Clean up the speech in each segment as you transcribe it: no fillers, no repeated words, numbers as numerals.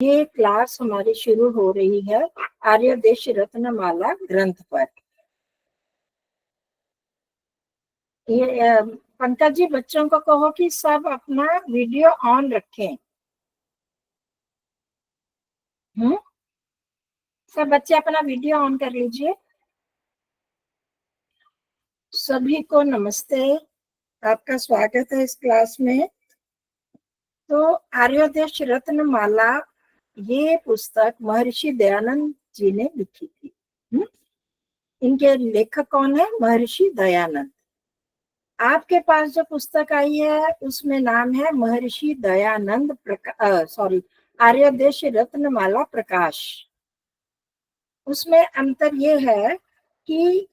ये क्लास हमारी शुरू हो रही है आर्यदेश रत्नमाला ग्रंथ पर। ये पंकज जी, बच्चों को कहो कि सब अपना वीडियो ऑन रखें। सब बच्चे अपना वीडियो ऑन कर लीजिए। सभी को नमस्ते, आपका स्वागत है इस क्लास में। तो आर्यदेश रत्नमाला ये पुस्तक महर्षि दयानंद जी ने लिखी थी। इनके लेखक कौन है? महर्षि दयानंद। आपके पास जो पुस्तक आई है उसमें नाम है महर्षि दयानंद आर्यदेश रत्नमाला प्रकाश। उसमें अंतर ये है कि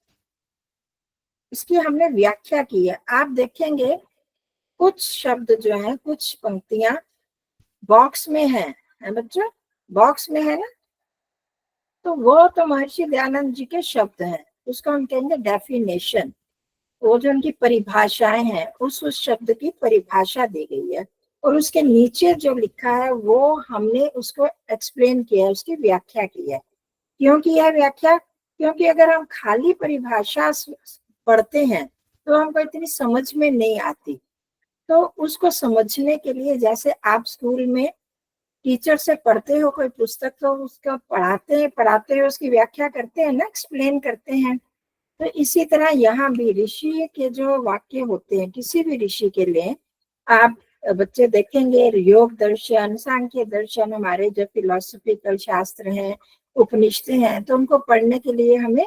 इसकी हमने व्याख्या की है। आप देखेंगे कुछ शब्द जो हैं, कुछ पंक्तियां बॉक्स में है बच्चों, बॉक्स में है ना, तो वो तो महर्षि दयानंद जी के शब्द हैं। उसको हम कहेंगे डेफिनेशन। वो जो उनकी परिभाषाएं हैं, उस शब्द की परिभाषा दी गई है और उसके नीचे जो लिखा है वो हमने उसको एक्सप्लेन किया है, उसकी व्याख्या की है। क्यों की है व्याख्या? क्योंकि अगर हम खाली परिभाषा पढ़ते हैं तो हमको इतनी समझ में नहीं आती। तो उसको समझने के लिए, जैसे आप स्कूल में टीचर से पढ़ते हो कोई पुस्तक, तो उसका पढ़ाते हैं उसकी व्याख्या करते हैं ना, एक्सप्लेन करते हैं। तो इसी तरह यहाँ भी ऋषि के जो वाक्य होते हैं, किसी भी ऋषि के लिए आप बच्चे देखेंगे, योग दर्शन, सांख्य दर्शन, हमारे जो फिलोसफिकल शास्त्र हैं, उपनिषद हैं, तो उनको पढ़ने के लिए हमें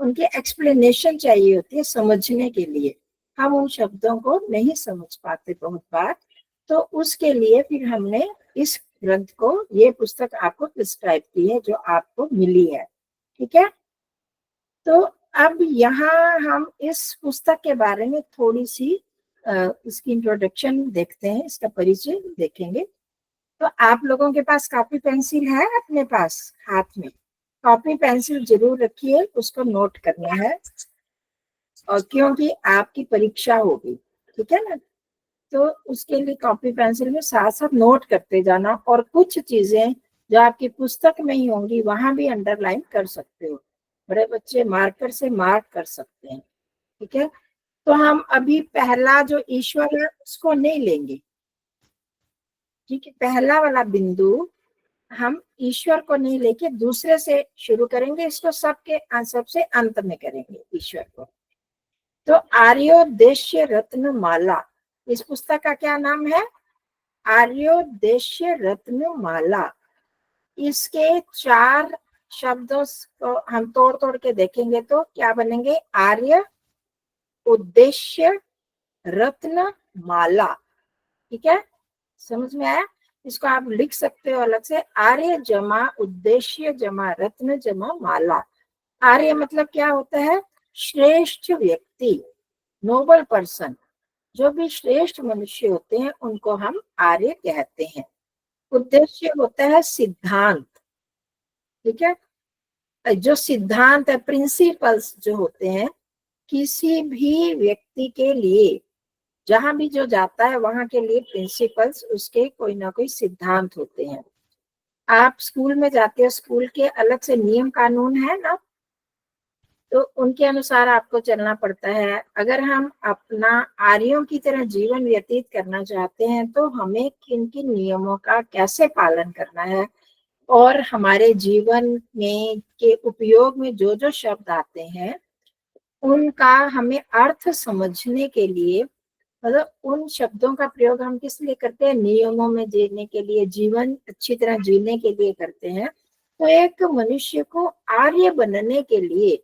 उनके एक्सप्लेनेशन चाहिए होती है समझने के लिए। हम उन शब्दों को नहीं समझ पाते बहुत बार, तो उसके लिए फिर हमने इस ग्रंथ को, ये पुस्तक आपको प्रिस्क्राइब की है जो आपको मिली है। ठीक है, तो अब यहाँ हम इस पुस्तक के बारे में थोड़ी सी इसकी इंट्रोडक्शन देखते हैं, इसका परिचय देखेंगे। तो आप लोगों के पास कॉपी पेंसिल है? अपने पास हाथ में कॉपी पेंसिल जरूर रखिए, उसको नोट करना है, और क्योंकि आपकी परीक्षा होगी, ठीक है ना, तो उसके लिए कॉपी पेंसिल में साथ साथ नोट करते जाना। और कुछ चीजें जो आपकी पुस्तक में ही होंगी वहां भी अंडरलाइन कर सकते हो, बड़े बच्चे मार्कर से मार्क कर सकते हैं। ठीक है, तो हम अभी पहला जो ईश्वर है उसको नहीं लेंगे। ठीक है, पहला वाला बिंदु हम ईश्वर को नहीं लेके दूसरे से शुरू करेंगे, इसको सबसे अंत में करेंगे ईश्वर को। तो आर्योदेश्य रत्नमाला, इस पुस्तक का क्या नाम है? आर्योदेश्य रत्नमाला। इसके 4 शब्दों को हम तोड़ तोड़ के देखेंगे तो क्या बनेंगे? आर्य, उद्देश्य, रत्न, माला। ठीक है, समझ में आया? इसको आप लिख सकते हो अलग से, आर्य जमा उद्देश्य जमा रत्न जमा माला। आर्य मतलब क्या होता है? श्रेष्ठ व्यक्ति, नोबल पर्सन। जो भी श्रेष्ठ मनुष्य होते हैं उनको हम आर्य कहते हैं। उद्देश्य होता है सिद्धांत। ठीक है, जो सिद्धांत है, प्रिंसिपल्स जो होते हैं, किसी भी व्यक्ति के लिए जहां भी जो जाता है वहां के लिए प्रिंसिपल्स, उसके कोई ना कोई सिद्धांत होते हैं। आप स्कूल में जाते हो, स्कूल के अलग से नियम कानून है ना, तो उनके अनुसार आपको चलना पड़ता है। अगर हम अपना आर्यों की तरह जीवन व्यतीत करना चाहते हैं तो हमें किन किन नियमों का कैसे पालन करना है, और हमारे जीवन में के उपयोग में जो जो शब्द आते हैं उनका हमें अर्थ समझने के लिए, मतलब उन शब्दों का प्रयोग हम किस लिए करते हैं? नियमों में जीने के लिए, जीवन अच्छी तरह जीने के लिए करते हैं। तो एक मनुष्य को आर्य बनने के लिए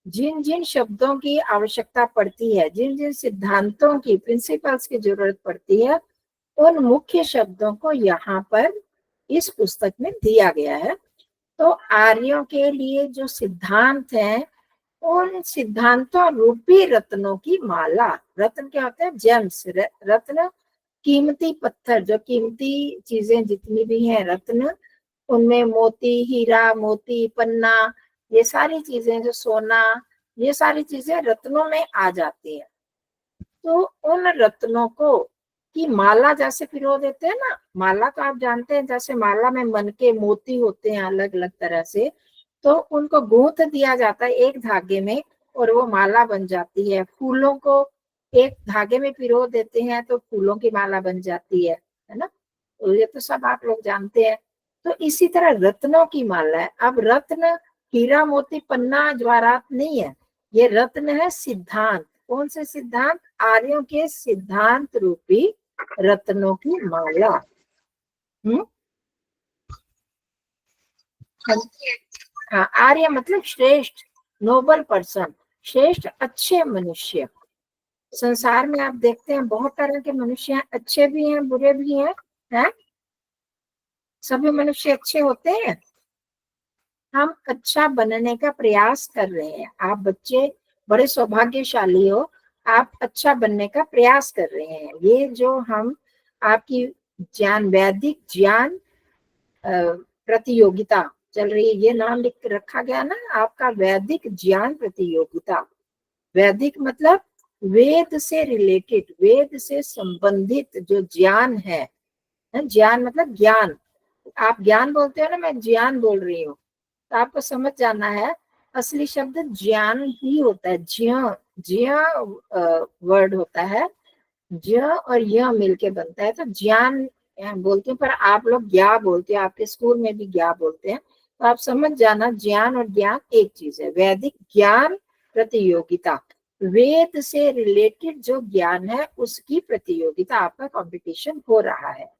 जिन जिन शब्दों की आवश्यकता पड़ती है, जिन जिन सिद्धांतों की, प्रिंसिपल्स की जरूरत पड़ती है, उन मुख्य शब्दों को यहाँ पर इस पुस्तक में दिया गया है। तो आर्यों के लिए जो सिद्धांत हैं, उन सिद्धांतों रूपी रत्नों की माला। रत्न क्या होते हैं? जेम्स। रत्न कीमती पत्थर, जो कीमती चीजें जितनी भी हैं रत्न, उनमें मोती, हीरा, मोती, पन्ना, ये सारी चीजें, जो सोना, ये सारी चीजें रत्नों में आ जाती हैं। तो उन रत्नों को कि माला जैसे पिरो देते हैं ना, माला तो आप जानते हैं, जैसे माला में मन के मोती होते हैं अलग अलग तरह से, तो उनको गूंथ दिया जाता है एक धागे में और वो माला बन जाती है। फूलों को एक धागे में पिरो देते हैं तो फूलों की माला बन जाती है ना, तो ये तो सब आप लोग जानते हैं। तो इसी तरह रत्नों की माला है। अब रत्न हीरा मोती पन्ना ज्वारात नहीं है, ये रत्न है सिद्धांत। कौन से सिद्धांत? आर्यों के सिद्धांत रूपी रत्नों की माला। हाँ, आर्य मतलब श्रेष्ठ, नोबल पर्सन, श्रेष्ठ अच्छे मनुष्य। संसार में आप देखते हैं बहुत तरह के मनुष्य हैं, अच्छे भी हैं बुरे भी हैं? सभी मनुष्य अच्छे होते हैं। हम अच्छा बनने का प्रयास कर रहे हैं। आप बच्चे बड़े सौभाग्यशाली हो, आप अच्छा बनने का प्रयास कर रहे हैं। ये जो हम आपकी ज्ञान, वैदिक ज्ञान प्रतियोगिता चल रही है, ये नाम लिख रखा गया ना आपका, वैदिक ज्ञान प्रतियोगिता। वैदिक मतलब वेद से रिलेटेड, वेद से संबंधित जो ज्ञान है। ज्ञान मतलब ज्ञान, आप ज्ञान बोलते हो ना, मैं ज्ञान बोल रही हूँ, तो आपको समझ जाना है असली शब्द ज्ञान ही होता है। ज्ञ वर्ड होता है, ज और य मिलके बनता है, तो ज्ञान बोलते हैं, पर आप लोग ज्ञा बोलते हैं, आपके स्कूल में भी ज्ञा बोलते हैं। तो आप समझ जाना ज्ञान और ज्ञान एक चीज है। वैदिक ज्ञान प्रतियोगिता, वेद से रिलेटेड जो ज्ञान है उसकी प्रतियोगिता, आपका कंपटीशन हो रहा है।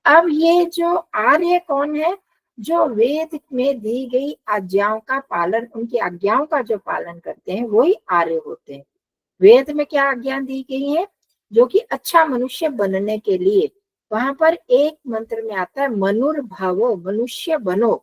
अब ये जो आर्य कौन है? जो वेद में दी गई आज्ञाओं का पालन, उनकी आज्ञाओं का जो पालन करते हैं वही आर्य होते हैं। वेद में क्या आज्ञा दी गई है? जो कि अच्छा मनुष्य बनने के लिए, वहां पर एक मंत्र में आता है मनुर्भावो, मनुष्य बनो।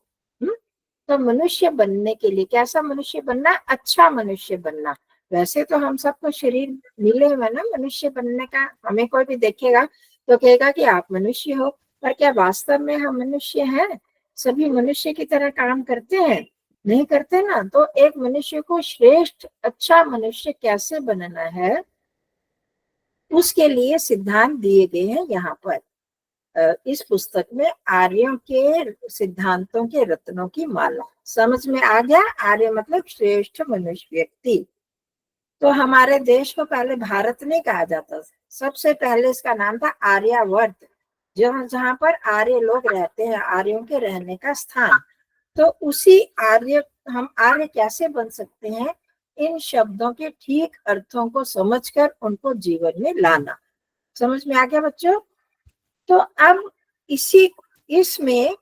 तो मनुष्य बनने के लिए कैसा मनुष्य बनना? अच्छा मनुष्य बनना। वैसे तो हम सबको शरीर मिले हुए ना मनुष्य बनने का, हमें कोई भी देखेगा तो कहेगा कि आप मनुष्य हो, पर क्या वास्तव में हम मनुष्य हैं? सभी मनुष्य की तरह काम करते हैं? नहीं करते ना। तो एक मनुष्य को श्रेष्ठ अच्छा मनुष्य कैसे बनना है, उसके लिए सिद्धांत दिए गए हैं यहाँ पर इस पुस्तक में, आर्यों के सिद्धांतों के रत्नों की माला। समझ में आ गया? आर्य मतलब श्रेष्ठ मनुष्य व्यक्ति। तो हमारे देश को पहले भारत नहीं कहा जाता, सबसे पहले इसका नाम था आर्यावर्त, जहाँ पर आर्य लोग रहते हैं, आर्यों के रहने का स्थान। तो उसी आर्य, हम आर्य कैसे बन सकते हैं? इन शब्दों के ठीक अर्थों को समझकर उनको जीवन में लाना। समझ में आ गया बच्चों? तो अब इसमें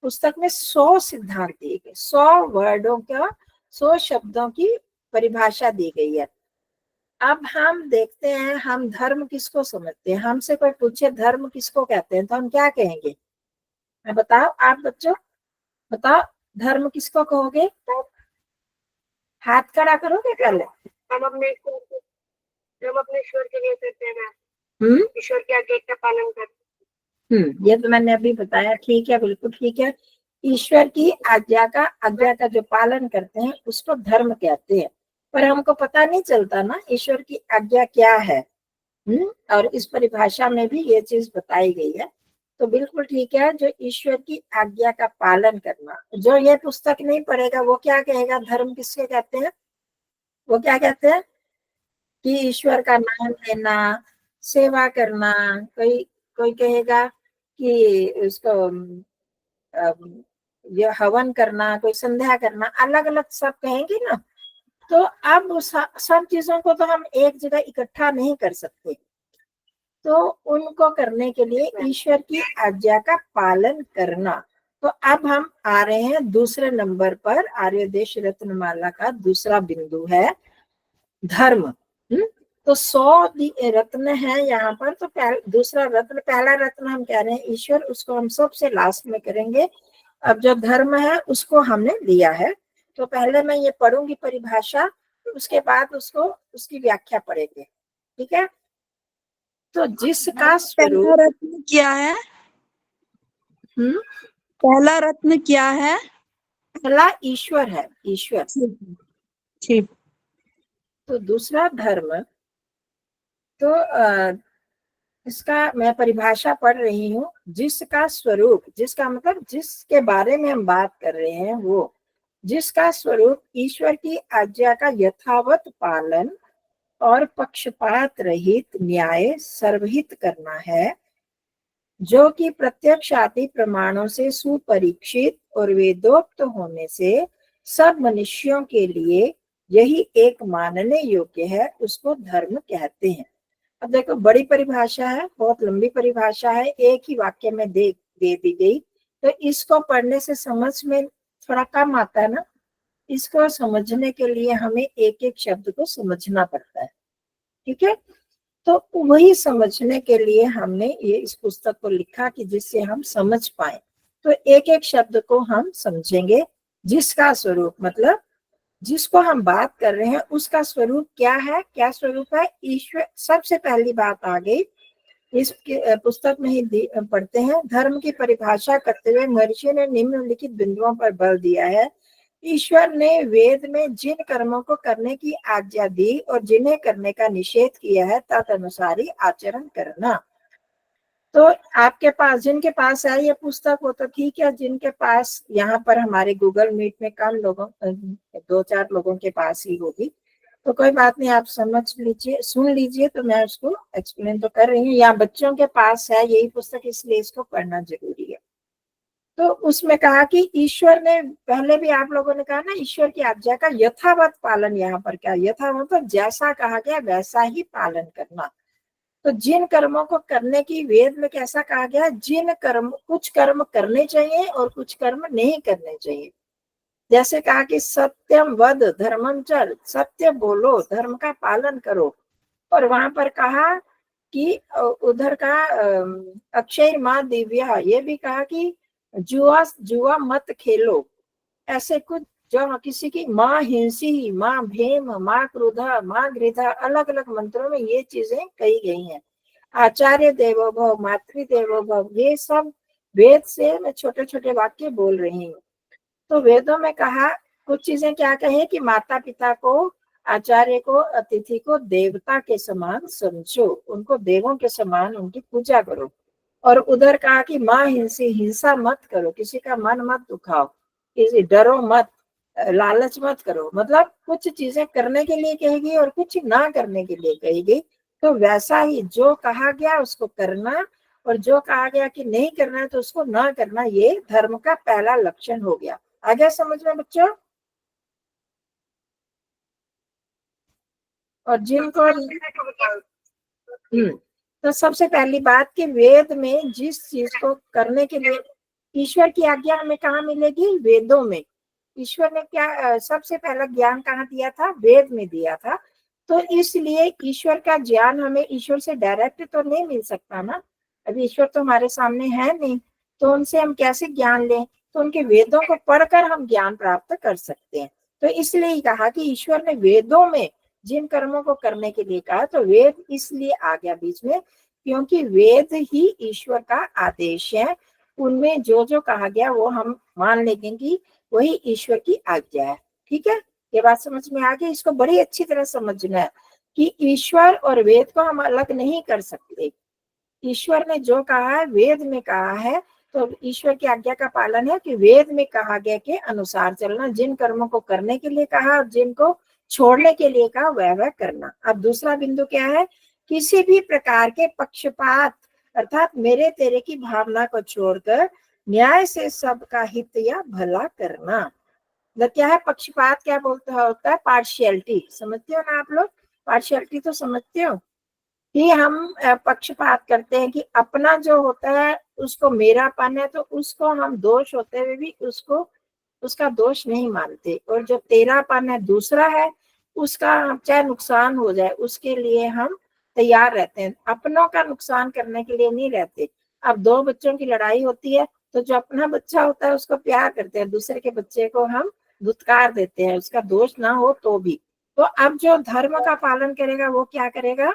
पुस्तक में 100 सिद्धांत दिए गए, 100 वर्डों का, 100 शब्दों की परिभाषा दी गई है। अब हम देखते हैं हम धर्म किसको समझते हैं। हमसे कोई पूछे धर्म किसको कहते हैं तो हम क्या कहेंगे? बताओ आप बच्चों, बताओ धर्म किसको कहोगे? हाथ खड़ा करोगे पहले। हम अपने ईश्वर के लिए करते हैं, ईश्वर की आज्ञा का पालन करते हैं। ये तो मैंने अभी बताया, ठीक है, बिल्कुल ठीक है। ईश्वर की आज्ञा का जो पालन करते हैं उसको धर्म कहते हैं। पर हमको पता नहीं चलता ना ईश्वर की आज्ञा क्या है। और इस परिभाषा में भी ये चीज बताई गई है। तो बिल्कुल ठीक है, जो ईश्वर की आज्ञा का पालन करना, जो ये पुस्तक नहीं पढ़ेगा वो क्या कहेगा धर्म किसके कहते हैं? वो क्या कहते हैं कि ईश्वर का नाम लेना, सेवा करना। कोई कोई कहेगा कि उसको ये हवन करना, कोई संध्या करना, अलग अलग सब कहेंगे ना। तो अब सब चीजों को तो हम एक जगह इकट्ठा नहीं कर सकते, तो उनको करने के लिए ईश्वर की आज्ञा का पालन करना। तो अब हम आ रहे हैं दूसरे नंबर पर, आर्य देश रत्नमाला का दूसरा बिंदु है धर्म। तो 100 रत्न है यहाँ पर। तो दूसरा रत्न, पहला रत्न हम कह रहे हैं ईश्वर, उसको हम सबसे लास्ट में करेंगे। अब जो धर्म है उसको हमने लिया है, तो पहले मैं ये पढ़ूंगी परिभाषा, उसके बाद उसको उसकी व्याख्या पढ़ेंगे, ठीक है? तो जिसका स्वरूप, पहला रत्न क्या है? पहला रत्न क्या है? पहला ईश्वर है, ईश्वर। ठीक। तो दूसरा धर्म, तो इसका मैं परिभाषा पढ़ रही हूँ। जिसका स्वरूप, जिसका मतलब जिसके बारे में हम बात कर रहे हैं, वो जिसका स्वरूप ईश्वर की आज्ञा का यथावत पालन और पक्षपात रहित न्याय सर्वहित करना है, जो कि प्रत्यक्ष आदि प्रमाणों से सुपरीक्षित और वेदोक्त होने से सब मनुष्यों के लिए यही एक मानने योग्य है, उसको धर्म कहते हैं। अब देखो, बड़ी परिभाषा है, बहुत लंबी परिभाषा है, एक ही वाक्य में दे दी गई, तो इसको पढ़ने से समझ में थोड़ा कम आता है ना। इसको समझने के लिए हमें एक एक शब्द को समझना पड़ता है, ठीक है। तो वही समझने के लिए हमने ये इस पुस्तक को लिखा कि जिससे हम समझ पाए। तो एक एक शब्द को हम समझेंगे। जिसका स्वरूप मतलब जिसको हम बात कर रहे हैं उसका स्वरूप क्या है, क्या स्वरूप है? ईश्वर। सबसे पहली बात आ गई, इस पुस्तक में ही पढ़ते हैं। धर्म की परिभाषा करते हुए महर्षि ने निम्नलिखित बिंदुओं पर बल दिया है। ईश्वर ने वेद में जिन कर्मों को करने की आज्ञा दी और जिन्हें करने का निषेध किया है, तदनुसार ही आचरण करना। तो आपके पास, जिनके पास है ये पुस्तक हो तो ठीक है, जिनके पास यहाँ पर हमारे गूगल मीट में कम लोगों, 2-4 लोगों के पास ही होगी, तो कोई बात नहीं, आप समझ लीजिए, सुन लीजिए। तो मैं उसको एक्सप्लेन तो कर रही हूँ। या बच्चों के पास है यही पुस्तक, इसलिए इसको पढ़ना जरूरी है। तो उसमें कहा कि ईश्वर ने, पहले भी आप लोगों ने कहा ना, ईश्वर की आज्ञा का यथावत पालन। यहाँ पर क्या यथावत, तो जैसा कहा गया वैसा ही पालन करना। तो जिन कर्मों को करने की वेद में कैसा कहा गया, जिन कर्म, कुछ कर्म करने चाहिए और कुछ कर्म नहीं करने चाहिए। जैसे कहा कि सत्यम वद धर्मम चर, सत्य बोलो, धर्म का पालन करो। और वहां पर कहा कि उधर का अक्षय माँ दिव्या, ये भी कहा कि जुआ मत खेलो। ऐसे कुछ, जो किसी की माँ हिंसी, माँ भीम, माँ क्रोधा, माँ गृधा, अलग अलग मंत्रों में ये चीजें कही गई हैं। आचार्य देवो भव, मातृ देवो भव, ये सब वेद से मैं छोटे छोटे वाक्य बोल रही हूँ। तो वेदों में कहा कुछ चीजें क्या कहे कि माता पिता को, आचार्य को, अतिथि को देवता के समान समझो, उनको देवों के समान उनकी पूजा करो। और उधर कहा कि माँ हिंसी, हिंसा मत करो, किसी का मन मत दुखाओ, किसी डरो मत, लालच मत करो। मतलब कुछ चीजें करने के लिए कहेगी और कुछ ना करने के लिए कहेगी। तो वैसा ही जो कहा गया उसको करना, और जो कहा गया कि नहीं करना है तो उसको ना करना, ये धर्म का पहला लक्षण हो गया। आ गया समझ में बच्चों? और जिनको तो सबसे पहली बात कि वेद में जिस चीज को करने के लिए ईश्वर की आज्ञा हमें कहाँ मिलेगी? वेदों में। ईश्वर ने क्या सबसे पहला ज्ञान कहाँ दिया था? वेद में दिया था। तो इसलिए ईश्वर का ज्ञान हमें ईश्वर से डायरेक्ट तो नहीं मिल सकता ना, अभी ईश्वर तो हमारे सामने है नहीं, तो उनसे हम कैसे ज्ञान लें? तो उनके वेदों को पढ़कर हम ज्ञान प्राप्त कर सकते हैं। तो इसलिए कहा कि ईश्वर ने वेदों में जिन कर्मों को करने के लिए कहा, तो वेद इसलिए आ गया बीच में क्योंकि वेद ही ईश्वर का आदेश है। उनमें जो जो कहा गया वो हम मान लेंगे कि वही ईश्वर की आज्ञा है। ठीक है, ये बात समझ में आ गई? इसको बड़ी अच्छी तरह समझना है कि ईश्वर और वेद को हम अलग नहीं कर सकते। ईश्वर ने जो कहा है, वेद में कहा है, तो ईश्वर की आज्ञा का पालन है कि वेद में कहा गया के अनुसार चलना, जिन कर्मों को करने के लिए कहा और जिनको छोड़ने के लिए कहा वह करना। अब दूसरा बिंदु क्या है? किसी भी प्रकार के पक्षपात अर्थात मेरे तेरे की भावना को छोड़कर न्याय से सबका हित या भला करना। मतलब क्या है पक्षपात? क्या बोलते होता है? पार्शियलिटी। समझते हो ना आप लोग? पार्शियलिटी तो समझते हो कि हम पक्षपात करते हैं कि अपना जो होता है उसको मेरापन है तो उसको हम दोष होते हुए भी उसको, उसका दोष नहीं मानते, और जो तेरापन है दूसरा है उसका चाहे नुकसान हो जाए उसके लिए हम तैयार रहते हैं, अपनों का नुकसान करने के लिए नहीं रहते। अब 2 बच्चों की लड़ाई होती है तो जो अपना बच्चा होता है उसको प्यार करते हैं, दूसरे के बच्चे को हम धुतकार देते हैं, उसका दोष ना हो तो भी। तो अब जो धर्म का पालन करेगा वो क्या करेगा?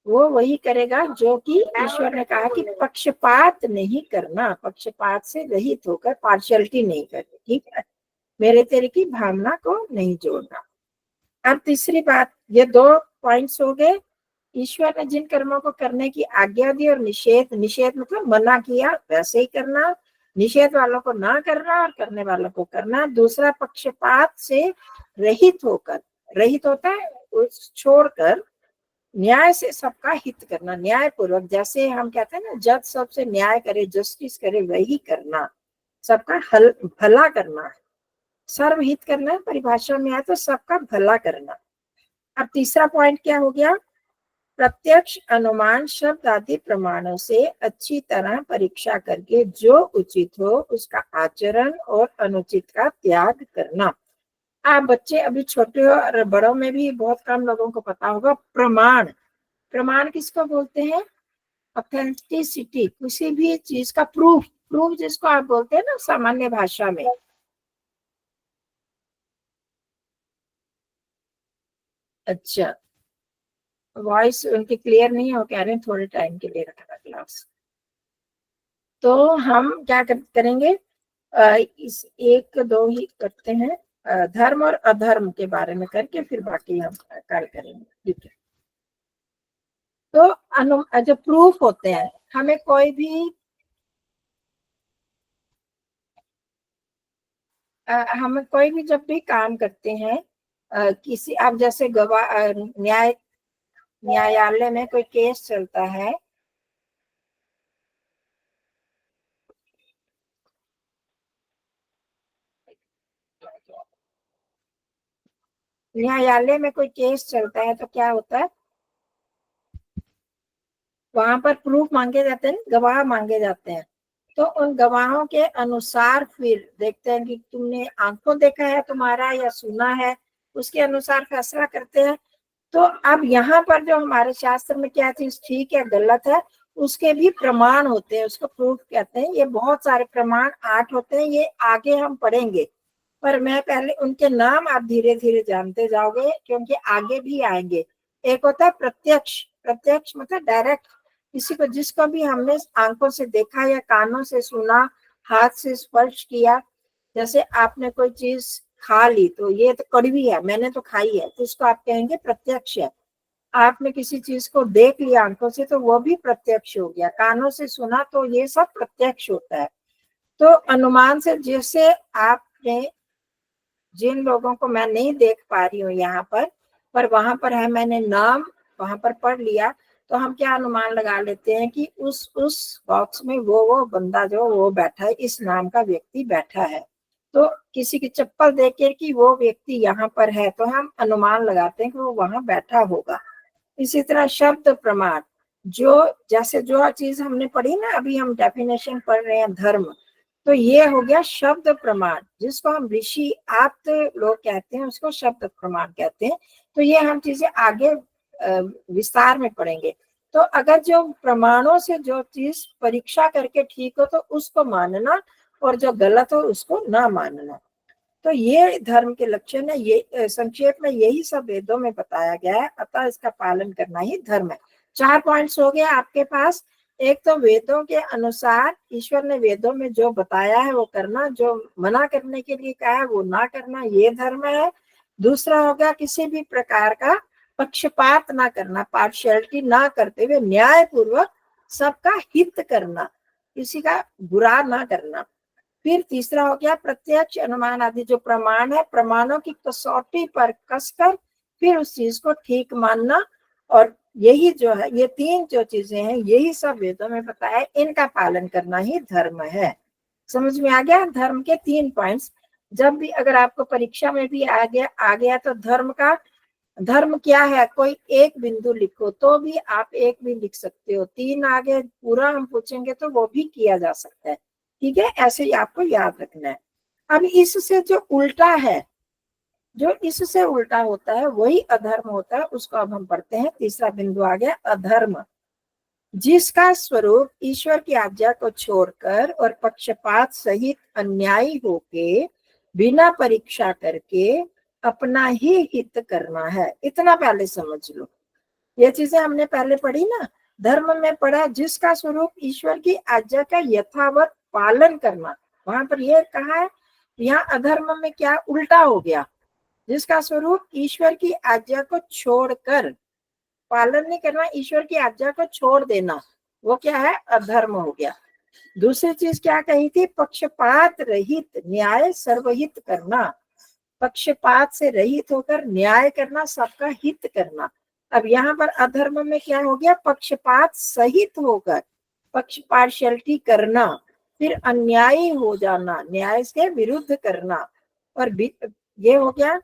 वो वही करेगा जो कि ईश्वर ने कहा कि पक्षपात नहीं करना, पक्षपात से रहित होकर, पार्शियलिटी नहीं करनी। ठीक है, मेरे तेरे की भावना को नहीं जोड़ना। अब तीसरी बात, ये 2 पॉइंट्स हो गए। ईश्वर ने जिन कर्मों को करने की आज्ञा दी और निषेध, निषेध मतलब मना किया वैसे ही करना, निषेध वालों को ना करना और करने वालों को करना। दूसरा, पक्षपात से रहित होकर, रहित होता है उस छोड़कर, न्याय से सबका हित करना, न्याय पूर्वक, जैसे हम कहते हैं ना जज सबसे न्याय करे, जस्टिस करे, वही करना, सबका भला करना है। सर्वहित करना है, परिभाषा में आए तो सबका भला करना। अब तीसरा पॉइंट क्या हो गया? प्रत्यक्ष अनुमान शब्द आदि प्रमाणों से अच्छी तरह परीक्षा करके जो उचित हो उसका आचरण और अनुचित का त्याग करना। आप बच्चे अभी छोटे हो और बड़ों में भी बहुत कम लोगों को पता होगा। प्रमाण, प्रमाण किसको बोलते हैं? ऑथेंटिसिटी, किसी भी चीज का प्रूफ, प्रूफ जिसको आप बोलते हैं ना सामान्य भाषा में। अच्छा, वॉइस उनकी क्लियर नहीं हो, कह रहे हैं थोड़े टाइम के लिए रखना क्लास। तो हम क्या करेंगे, इस एक दो ही करते हैं, धर्म और अधर्म के बारे में करके फिर बाकी हम कल करेंगे, ठीक है। तो जो प्रूफ होते हैं, हमें कोई भी हम कोई भी जब भी काम करते हैं, किसी आप जैसे गवाह, न्यायालय में कोई केस चलता है, न्यायालय में कोई केस चलता है तो क्या होता है, वहां पर प्रूफ मांगे जाते हैं, गवाह मांगे जाते हैं। तो उन गवाहों के अनुसार फिर देखते हैं कि तुमने आंखों देखा है तुम्हारा या सुना है, उसके अनुसार फैसला करते हैं। तो अब यहाँ पर जो हमारे शास्त्र में क्या चीज ठीक है गलत है, उसके भी प्रमाण होते हैं, उसको प्रूफ कहते हैं। ये बहुत सारे प्रमाण 8 होते हैं, ये आगे हम पढ़ेंगे, पर मैं पहले उनके नाम आप धीरे धीरे जानते जाओगे क्योंकि आगे भी आएंगे। एक होता है प्रत्यक्ष, प्रत्यक्ष मतलब डायरेक्ट, किसी को जिसको भी हमने आंखों से देखा या कानों से सुना, हाथ से स्पर्श किया, जैसे आपने कोई चीज खा ली तो ये तो कड़वी है, मैंने तो खाई है, तो इसको आप कहेंगे प्रत्यक्ष है। आपने किसी चीज को देख लिया आंखों से तो वो भी प्रत्यक्ष हो गया, कानों से सुना, तो ये सब प्रत्यक्ष होता है। तो अनुमान से, जैसे आपने जिन लोगों को मैं नहीं देख पा रही हूँ यहाँ पर वहां पर है, मैंने नाम वहां पर पढ़ लिया, तो हम क्या अनुमान लगा लेते हैं कि उस बॉक्स में वो बंदा जो वो बैठा है, इस नाम का व्यक्ति बैठा है। तो किसी की चप्पल देख के कि वो व्यक्ति यहाँ पर है, तो हम अनुमान लगाते हैं कि वो वहां बैठा होगा। इसी तरह शब्द प्रमाण, जो जैसे जो चीज हमने पढ़ी ना, अभी हम डेफिनेशन पढ़ रहे हैं धर्म, तो ये हो गया शब्द प्रमाण, जिसको हम ऋषि आप्त लोग कहते हैं, उसको शब्द प्रमाण कहते हैं। तो ये हम चीजें आगे विस्तार में पढ़ेंगे। तो अगर जो प्रमाणों से जो चीज परीक्षा करके ठीक हो तो उसको मानना, और जो गलत हो उसको ना मानना। तो ये धर्म के लक्षण है, ये संक्षेप में यही सब वेदों में बताया गया है, अतः इसका पालन करना ही धर्म है। 4 पॉइंट्स हो गए आपके पास। एक तो वेदों के अनुसार, ईश्वर ने वेदों में जो बताया है वो करना, जो मना करने के लिए कहा है वो ना करना, ये धर्म है। दूसरा हो गया किसी भी प्रकार का पक्षपात ना करना, पार्शियलिटी ना करते हुए न्याय पूर्वक सबका हित करना, किसी का बुरा ना करना। फिर तीसरा हो गया प्रत्यक्ष अनुमान आदि जो प्रमाण है, प्रमाणों की कसौटी पर कसकर फिर उस चीज को ठीक मानना। और यही जो है, ये 3 जो चीजें हैं, यही सब वेदों में बताया है, इनका पालन करना ही धर्म है। समझ में आ गया धर्म के 3 पॉइंट्स। जब भी अगर आपको परीक्षा में भी आ गया तो धर्म क्या है, कोई एक बिंदु लिखो तो भी आप एक भी लिख सकते हो, 3 आगे पूरा हम पूछेंगे तो वो भी किया जा सकता है, ठीक है। ऐसे ही आपको याद रखना है। अब इससे जो उल्टा है, जो इससे उल्टा होता है वही अधर्म होता है, उसको अब हम पढ़ते हैं। तीसरा बिंदु आ गया अधर्म, जिसका स्वरूप ईश्वर की आज्ञा को छोड़कर और पक्षपात सहित अन्यायी होके बिना परीक्षा करके अपना ही हित करना है। इतना पहले समझ लो, ये चीजें हमने पहले पढ़ी ना, धर्म में पढ़ा जिसका स्वरूप ईश्वर की आज्ञा का यथावत पालन करना, वहां पर यह कहा है। यहाँ अधर्म में क्या उल्टा हो गया, जिसका स्वरूप ईश्वर की आज्ञा को छोड़कर पालन नहीं करना, ईश्वर की आज्ञा को छोड़ देना, वो क्या है, अधर्म हो गया। दूसरी चीज क्या कही थी, पक्षपात रहित न्याय सर्वहित करना, पक्षपात से रहित होकर न्याय करना, सबका हित करना। अब यहाँ पर अधर्म में क्या हो गया, पक्षपात सहित होकर, पक्ष पार्शियलिटी करना, फिर अन्यायी हो जाना, न्याय के विरुद्ध करना, और ये हो गया।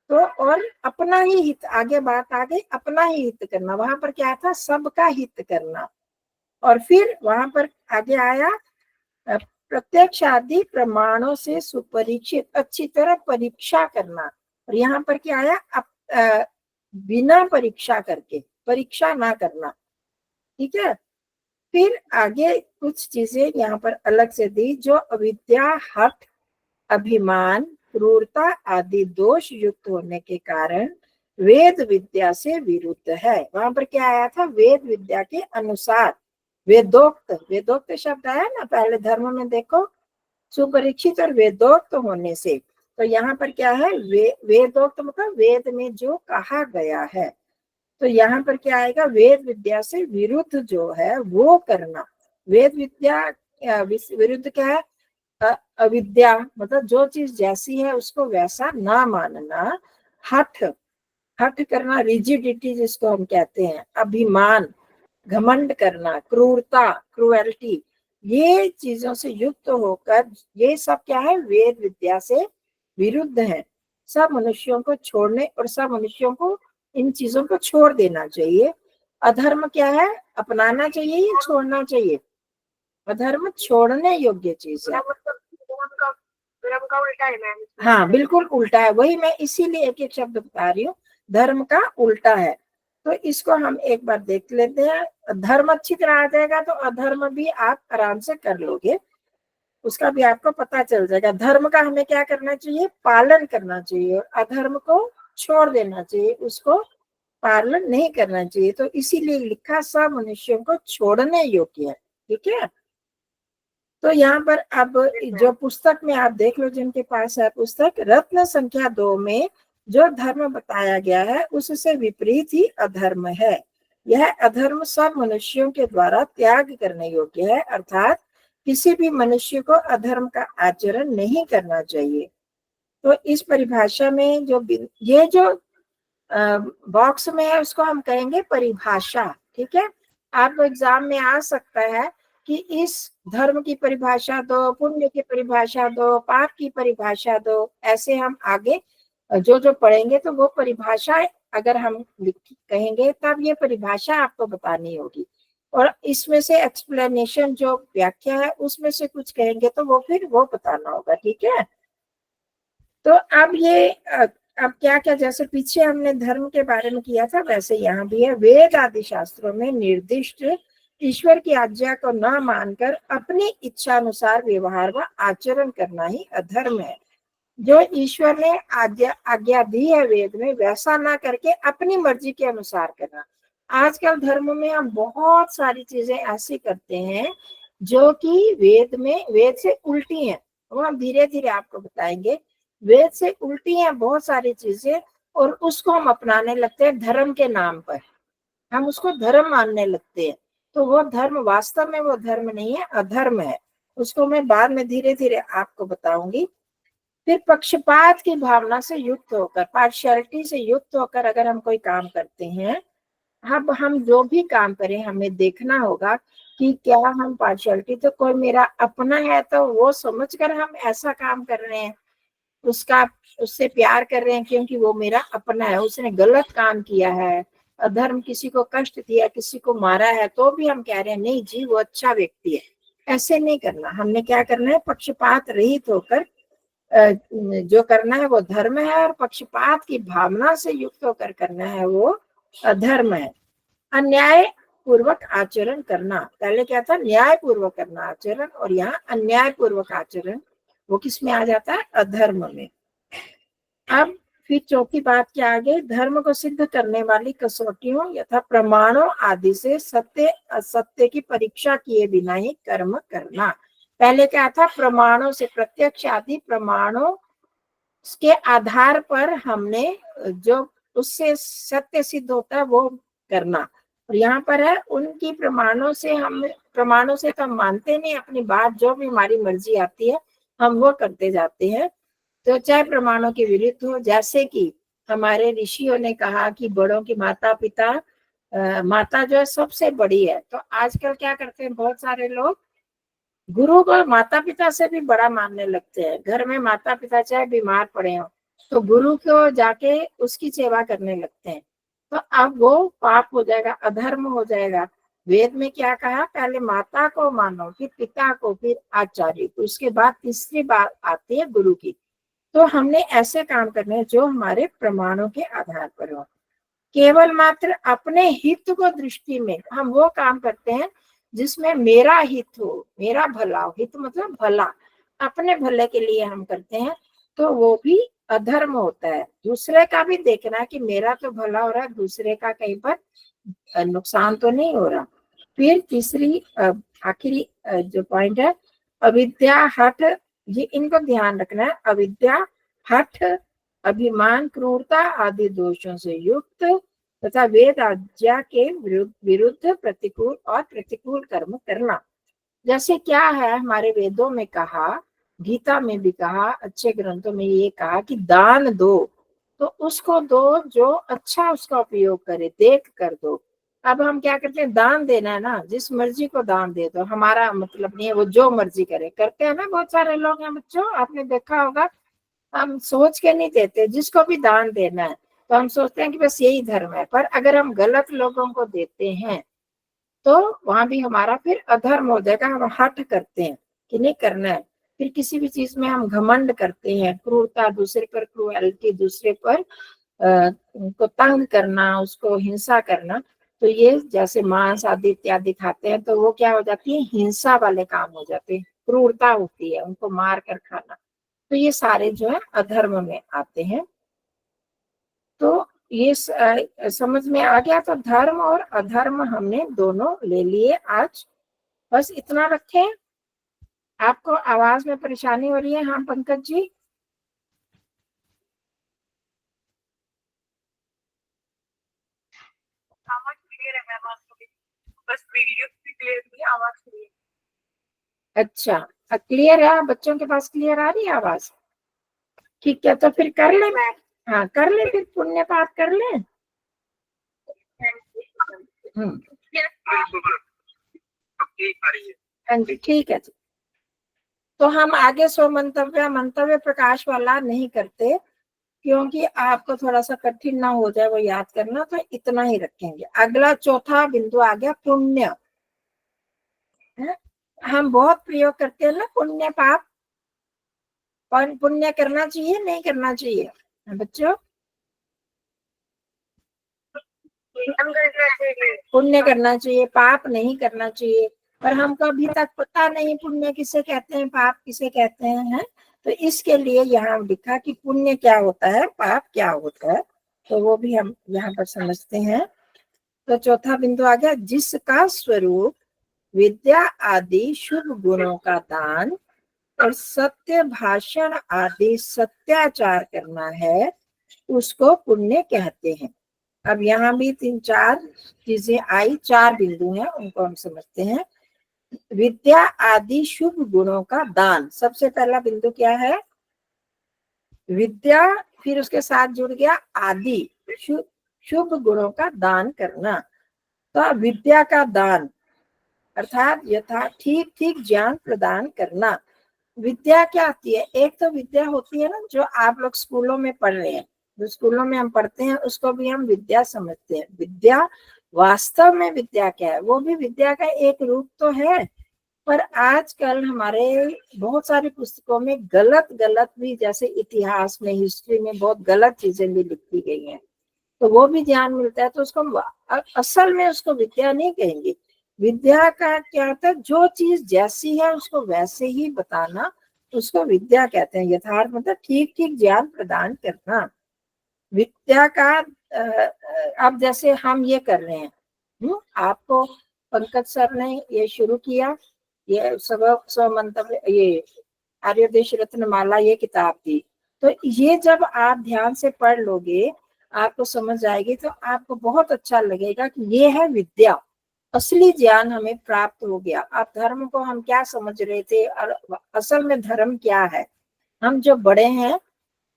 तो और अपना ही हित, आगे बात आ गई, अपना ही हित करना, वहां पर क्या था, सबका हित करना। और फिर वहां पर आगे आया प्रत्यक्ष आदि प्रमाणों से सुपरीक्षित, अच्छी तरह परीक्षा करना। और यहाँ पर क्या आया, बिना परीक्षा करके, परीक्षा ना करना, ठीक है। फिर आगे कुछ चीजें यहाँ पर अलग से दी, जो अविद्या, हठ, अभिमान, क्रूरता आदि दोष युक्त होने के कारण वेद विद्या से विरुद्ध है। वहां पर क्या आया था, वेद विद्या के अनुसार, वेदोक्त, वेदोक्त शब्द आया ना पहले धर्म में, देखो, सुपरीक्षित और वेदोक्त होने से। तो यहाँ पर क्या है, वेदोक्त मतलब वेद में जो कहा गया है। तो यहाँ पर क्या आएगा, वेद विद्या से विरुद्ध जो है वो करना। वेद विद्या विरुद्ध क्या है, अविद्या, मतलब जो चीज जैसी है उसको वैसा ना मानना, हठ, हठ करना, रिजिडिटी जिसको हम कहते हैं, अभिमान, घमंड करना, क्रूरता, क्रुएल्टी, ये चीजों से युक्त होकर, ये सब क्या है, वेद विद्या से विरुद्ध है। सब मनुष्यों को छोड़ने, और सब मनुष्यों को इन चीजों को छोड़ देना चाहिए। अधर्म क्या है, अपनाना चाहिए या छोड़ना चाहिए, अधर्म छोड़ने योग्य चीज है। धर्म का उल्टा है मैम। हाँ बिल्कुल उल्टा है, वही मैं इसीलिए एक एक शब्द बता रही हूँ, धर्म का उल्टा है। तो इसको हम एक बार देख लेते हैं। धर्म अच्छी तरह आ जाएगा तो अधर्म भी आप आराम से कर लोगे, उसका भी आपको पता चल जाएगा। धर्म का हमें क्या करना चाहिए, पालन करना चाहिए, और अधर्म को छोड़ देना चाहिए, उसको पालन नहीं करना चाहिए। तो इसीलिए लिखा सब मनुष्यों को छोड़ने योग्य है, ठीक है। तो यहाँ पर अब जो पुस्तक में आप देख लो, जिनके पास है पुस्तक, रत्न संख्या 2 में जो धर्म बताया गया है उससे विपरीत ही अधर्म है। यह अधर्म सब मनुष्यों के द्वारा त्याग करने योग्य है, अर्थात किसी भी मनुष्य को अधर्म का आचरण नहीं करना चाहिए। तो इस परिभाषा में जो ये जो बॉक्स में है उसको हम कहेंगे परिभाषा, ठीक है। आपको एग्जाम में आ सकता है कि इस धर्म की परिभाषा दो, पुण्य की परिभाषा दो, पाप की परिभाषा दो, ऐसे हम आगे जो जो पढ़ेंगे तो वो परिभाषा अगर हम कहेंगे तब ये परिभाषा आपको बतानी होगी, और इसमें से एक्सप्लेनेशन जो व्याख्या है उसमें से कुछ कहेंगे तो वो फिर वो बताना होगा, ठीक है। तो अब ये अब क्या क्या, जैसे पीछे हमने धर्म के बारे में किया था वैसे यहाँ भी है। वेद आदि शास्त्रों में निर्दिष्ट ईश्वर की आज्ञा को न मानकर अपनी इच्छा अनुसार व्यवहार व आचरण करना ही अधर्म है। जो ईश्वर ने आज्ञा दी है वेद में, वैसा ना करके अपनी मर्जी के अनुसार करना। आजकल धर्म में हम बहुत सारी चीजें ऐसी करते हैं जो कि वेद से उल्टी हैं, वो हम धीरे धीरे आपको बताएंगे। वेद से उल्टी हैं बहुत सारी चीजें, और उसको हम अपनाने लगते हैं धर्म के नाम पर, हम उसको धर्म मानने लगते हैं। तो वो धर्म वास्तव में वो धर्म नहीं है, अधर्म है। उसको मैं बाद में धीरे धीरे आपको बताऊंगी। फिर पक्षपात की भावना से युक्त होकर, पार्शियलिटी से युक्त होकर अगर हम कोई काम करते हैं, अब हम जो भी काम करें हमें देखना होगा कि क्या हम पार्शियलिटी, तो कोई मेरा अपना है तो वो समझकर हम ऐसा काम कर रहे हैं, उससे प्यार कर रहे हैं क्योंकि वो मेरा अपना है, उसने गलत काम किया है, अधर्म, किसी को कष्ट दिया, किसी को मारा है, तो भी हम कह रहे हैं नहीं जी वो अच्छा व्यक्ति है। ऐसे नहीं करना, हमने क्या करना है, पक्षपात रहित होकर जो करना है वो धर्म है, और पक्षपात की भावना से युक्त होकर करना है वो अधर्म है। अन्याय पूर्वक आचरण करना, पहले क्या था, न्याय पूर्वक करना आचरण, और यहाँ अन्याय पूर्वक आचरण वो किस में आ जाता है, अधर्म में। अब फिर चौथी बात क्या आ गई, धर्म को सिद्ध करने वाली कसौटियों यथा प्रमाणों आदि से सत्य असत्य की परीक्षा किए बिना ही कर्म करना। पहले क्या था, प्रमाणों से, प्रत्यक्ष आदि प्रमाणों के आधार पर हमने जो उससे सत्य सिद्ध होता है वो करना। और यहाँ पर है उनकी प्रमाणों से तो हम मानते नहीं अपनी बात, जो भी हमारी मर्जी आती है हम वो करते जाते हैं। तो चाहे प्रमाणों के विरुद्ध हो, जैसे कि हमारे ऋषियों ने कहा कि बड़ों की माता जो है सबसे बड़ी है। तो आजकल क्या करते हैं बहुत सारे लोग, गुरु को माता पिता से भी बड़ा मानने लगते हैं। घर में माता पिता चाहे बीमार पड़े हो तो गुरु को जाके उसकी सेवा करने लगते हैं। तो अब वो पाप हो जाएगा, अधर्म हो जाएगा। वेद में क्या कहा, पहले माता को मानो, फिर पिता को, फिर आचार्य को, उसके बाद तीसरी बात आती है गुरु की। तो हमने ऐसे काम करने हैं जो हमारे प्रमाणों के आधार पर हो। केवल मात्र अपने हित को दृष्टि में हम वो काम करते हैं जिसमें मेरा हित हो, मेरा भला हो। हित मतलब भला, अपने भले के लिए हम करते हैं तो वो भी अधर्म होता है। दूसरे का भी देखना कि मेरा तो भला हो रहा है, दूसरे का कहीं पर नुकसान तो नहीं हो रहा। फिर तीसरी आखिरी जो पॉइंट है, अविद्या हठ, ये इनको ध्यान रखना है। अविद्या हठ, अभिमान, क्रूरता आदि दोषों से युक्त तथा वेद आज्ञा के विरुद्ध प्रतिकूल और प्रतिकूल कर्म करना। जैसे क्या है, हमारे वेदों में कहा, गीता में भी कहा, अच्छे ग्रंथों में ये कहा कि दान दो तो उसको दो जो अच्छा उसका उपयोग करे, देख कर दो। अब हम क्या करते हैं, दान देना है ना, जिस मर्जी को दान दे दो, हमारा मतलब नहीं है, वो जो मर्जी करे। करते हैं ना बहुत सारे लोग हैं बच्चों, आपने देखा होगा। हम सोच के नहीं देते, जिसको भी दान देना है तो हम सोचते हैं कि बस यही धर्म है। पर अगर हम गलत लोगों को देते हैं तो वहां भी हमारा फिर अधर्म हो जाएगा। हम हठ करते हैं कि नहीं करना है। फिर किसी भी चीज में हम घमंड करते हैं, क्रूरता, दूसरे पर क्रूएलिटी, दूसरे पर उनको तंग करना, उसको हिंसा करना। तो ये जैसे मांस आदि इत्यादि खाते हैं तो वो क्या हो जाती है, हिंसा वाले काम हो जाते हैं, क्रूरता होती है, उनको मार कर खाना। तो ये सारे जो है अधर्म में आते हैं। तो ये समझ में आ गया। तो धर्म और अधर्म हमने दोनों ले लिए आज, बस इतना रखें। आपको आवाज में परेशानी हो रही है? हाँ पंकज जी। आवाज क्लियर है मैम, आपको बस वीडियो भी क्लियर नहीं, आवाज क्लियर। अच्छा, क्लियर है? बच्चों के पास क्लियर आ रही है आवाज? ठीक है, तो फिर कर ले। हाँ कर ले, फिर पुण्य पाप कर ले। हाँ जी ठीक है जी। तो हम आगे सो मंतव्य प्रकाश वाला नहीं करते, क्योंकि आपको थोड़ा सा कठिन ना हो जाए वो याद करना। तो इतना ही रखेंगे। अगला चौथा बिंदु आ गया पुण्य। हम बहुत प्रयोग करते हैं ना पुण्य पाप। पुण्य करना चाहिए नहीं करना चाहिए बच्चों? पुण्य करना चाहिए, पाप नहीं करना चाहिए। पर हमको अभी तक पता नहीं पुण्य किसे कहते हैं, पाप किसे कहते हैं। तो इसके लिए यहाँ लिखा कि पुण्य क्या होता है, पाप क्या होता है। तो वो भी हम यहाँ पर समझते हैं। तो चौथा बिंदु आ गया, जिसका स्वरूप विद्या आदि शुभ गुणों का दान और सत्य भाषण आदि सत्याचार करना है, उसको पुण्य कहते हैं। अब यहाँ भी 3-4 चीजें आई, 4 बिंदु हैं, उनको हम समझते हैं। विद्या आदि शुभ गुणों का दान, सबसे पहला बिंदु क्या है, विद्या, फिर उसके साथ जुड़ गया आदि, शुभ गुणों का दान करना। तो विद्या का दान अर्थात यथा ठीक ज्ञान प्रदान करना। विद्या क्या आती है, एक तो विद्या होती है ना जो आप लोग स्कूलों में पढ़ रहे हैं, जो स्कूलों में हम पढ़ते हैं उसको भी हम विद्या समझते हैं। विद्या वास्तव में विद्या क्या है, वो भी विद्या का एक रूप तो है। पर आजकल हमारे बहुत सारी पुस्तकों में गलत भी, जैसे इतिहास में, हिस्ट्री में बहुत गलत चीजें भी लिखी गई हैं, तो वो भी ज्ञान मिलता है। तो उसको असल में उसको विद्या नहीं कहेंगे। विद्या का क्या होता है, जो चीज जैसी है उसको वैसे ही बताना, उसको विद्या कहते हैं। यथार्थ मतलब ठीक ज्ञान प्रदान करना। विद्या का अब जैसे हम ये कर रहे हैं, आपको पंकज सर ने ये शुरू किया, ये स्व मंतव्य, ये आर्योदेश रत्नमाला, ये किताब थी। तो ये जब आप ध्यान से पढ़ लोगे, आपको समझ आएगी तो आपको बहुत अच्छा लगेगा कि ये है विद्या, असली ज्ञान हमें प्राप्त हो गया। आप धर्म को हम क्या समझ रहे थे और असल में धर्म क्या है। हम जो बड़े हैं,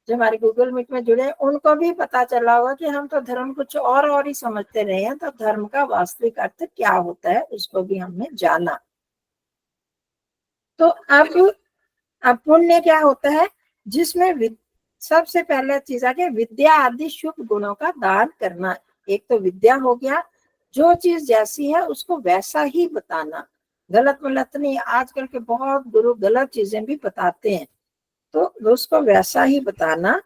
जो हमारे गूगल मीट में जुड़े हैं, उनको भी पता चला होगा कि हम तो धर्म कुछ और ही समझते रहे हैं। तो धर्म का वास्तविक अर्थ क्या होता है उसको भी हमने जाना। तो अब पुण्य क्या होता है, जिसमें सबसे पहले चीज आ गया विद्या आदि शुभ गुणों का दान करना। एक तो विद्या हो गया, जो चीज जैसी है उसको वैसा ही बताना, गलत मलत नहीं। आजकल के बहुत गुरु गलत चीजें भी बताते हैं, तो उसको वैसा ही बताना।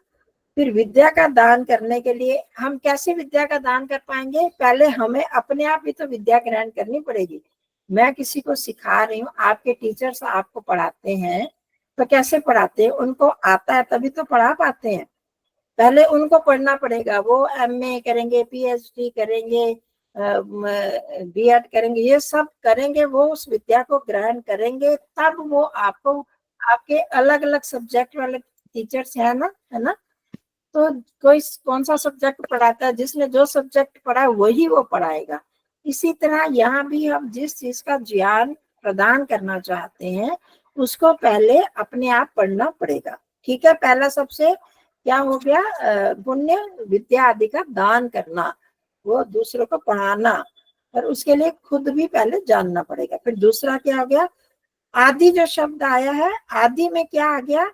फिर विद्या का दान करने के लिए हम कैसे विद्या का दान कर पाएंगे, पहले हमें अपने आप ही तो विद्या ग्रहण करनी पड़ेगी। मैं किसी को सिखा रही हूँ, आपके टीचर्स आपको पढ़ाते हैं तो कैसे पढ़ाते हैं, उनको आता है तभी तो पढ़ा पाते हैं। पहले उनको पढ़ना पड़ेगा, वो एमए करेंगे, पीएचडी करेंगे, बीएड करेंगे, ये सब करेंगे, वो उस विद्या को ग्रहण करेंगे, तब वो आपको, आपके अलग अलग सब्जेक्ट वाले टीचर्स है ना, है ना। तो कोई कौन सा सब्जेक्ट पढ़ाता है, जिसने जो सब्जेक्ट पढ़ा वही वो पढ़ाएगा। इसी तरह यहाँ भी हम जिस चीज का ज्ञान प्रदान करना चाहते हैं उसको पहले अपने आप पढ़ना पड़ेगा। ठीक है, पहला सबसे क्या हो गया, पुण्य विद्या आदि का दान करना, वो दूसरों को पढ़ाना, और उसके लिए खुद भी पहले जानना पड़ेगा। फिर दूसरा क्या हो गया, आदि जो शब्द आया है, आदि में क्या आ गया,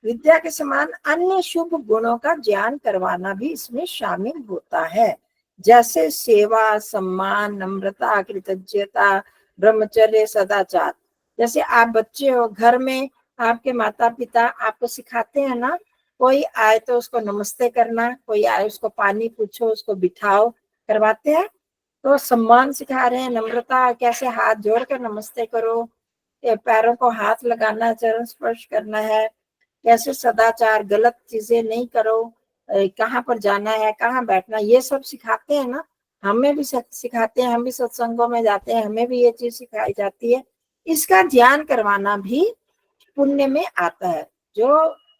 विद्या के समान अन्य शुभ गुणों का ज्ञान करवाना भी इसमें शामिल होता है, जैसे सेवा, सम्मान, नम्रता, कृतज्ञता, ब्रह्मचर्य, सदाचार। जैसे आप बच्चे हो, घर में आपके माता पिता आपको सिखाते हैं ना, कोई आए तो उसको नमस्ते करना, कोई आए उसको पानी पूछो, उसको बिठाओ, करवाते हैं। तो सम्मान सिखा रहे हैं, नम्रता, कैसे हाथ जोड़कर नमस्ते करो, पैरों को हाथ लगाना, चरण स्पर्श करना है, कैसे सदाचार, गलत चीजें नहीं करो, कहाँ पर जाना है, कहाँ बैठना, ये सब सिखाते हैं ना। हमें भी सिखाते हैं, हम भी सत्संगों में जाते हैं, हमें भी ये चीज सिखाई जाती है। इसका ज्ञान करवाना भी पुण्य में आता है। जो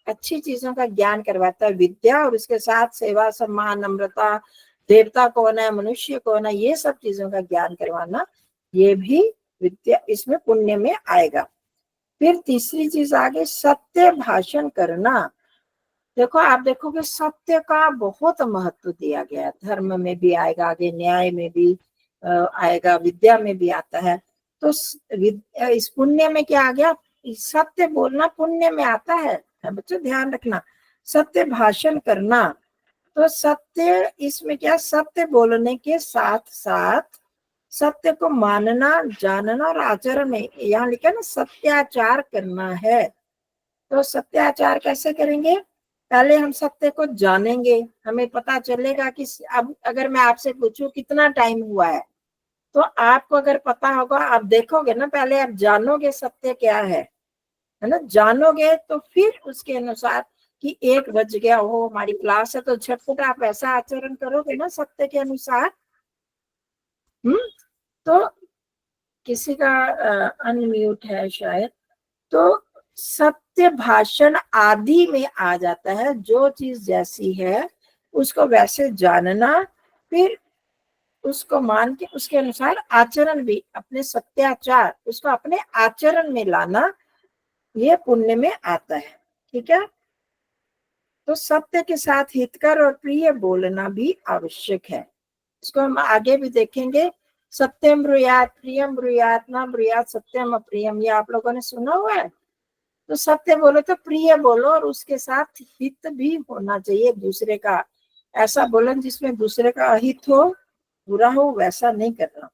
अच्छी चीजों का ज्ञान करवाता है विद्या, और उसके साथ सेवा, सम्मान, नम्रता, देवता कौन है, मनुष्य कौन है, ये सब चीजों का ज्ञान करवाना, ये भी विद्या, इसमें पुण्य में आएगा। फिर तीसरी चीज आगे, सत्य भाषण करना। देखो, आप देखोगे सत्य का बहुत महत्व दिया गया है, धर्म में भी आएगा, आगे न्याय में भी आएगा, विद्या में भी आता है। तो इस पुण्य में क्या आ गया, सत्य बोलना पुण्य में आता है बच्चों, ध्यान रखना। सत्य भाषण करना, तो सत्य इसमें क्या, सत्य बोलने के साथ साथ सत्य को मानना, जानना और आचरण में, यहाँ लिखा ना सत्याचार करना है। तो सत्याचार कैसे करेंगे, पहले हम सत्य को जानेंगे, हमें पता चलेगा कि अब अगर मैं आपसे पूछूं कितना टाइम हुआ है, तो आपको अगर पता होगा, आप देखोगे ना, पहले आप जानोगे सत्य क्या है ना, जानोगे तो फिर उसके अनुसार कि 1 बज गया हो, हमारी क्लास है, तो झटपट आप ऐसा आचरण करोगे ना सत्य के अनुसार। तो किसी का अनम्यूट है शायद। तो सत्य भाषण आदि में आ जाता है, जो चीज जैसी है उसको वैसे जानना, फिर उसको मान के उसके अनुसार आचरण भी, अपने सत्याचार, उसको अपने आचरण में लाना, ये पुण्य में आता है। ठीक है, तो सत्य के साथ हितकर और प्रिय बोलना भी आवश्यक है। इसको हम आगे भी देखेंगे। सत्यम ब्रूयात, प्रियम ब्रूयात, न ब्रूयात सत्यम अप्रियम, ये आप लोगों ने सुना हुआ है। तो सत्य बोलो तो प्रिय बोलो, और उसके साथ हित भी होना चाहिए दूसरे का। ऐसा बोलो जिसमें दूसरे का अहित हो, बुरा हो, वैसा नहीं करना।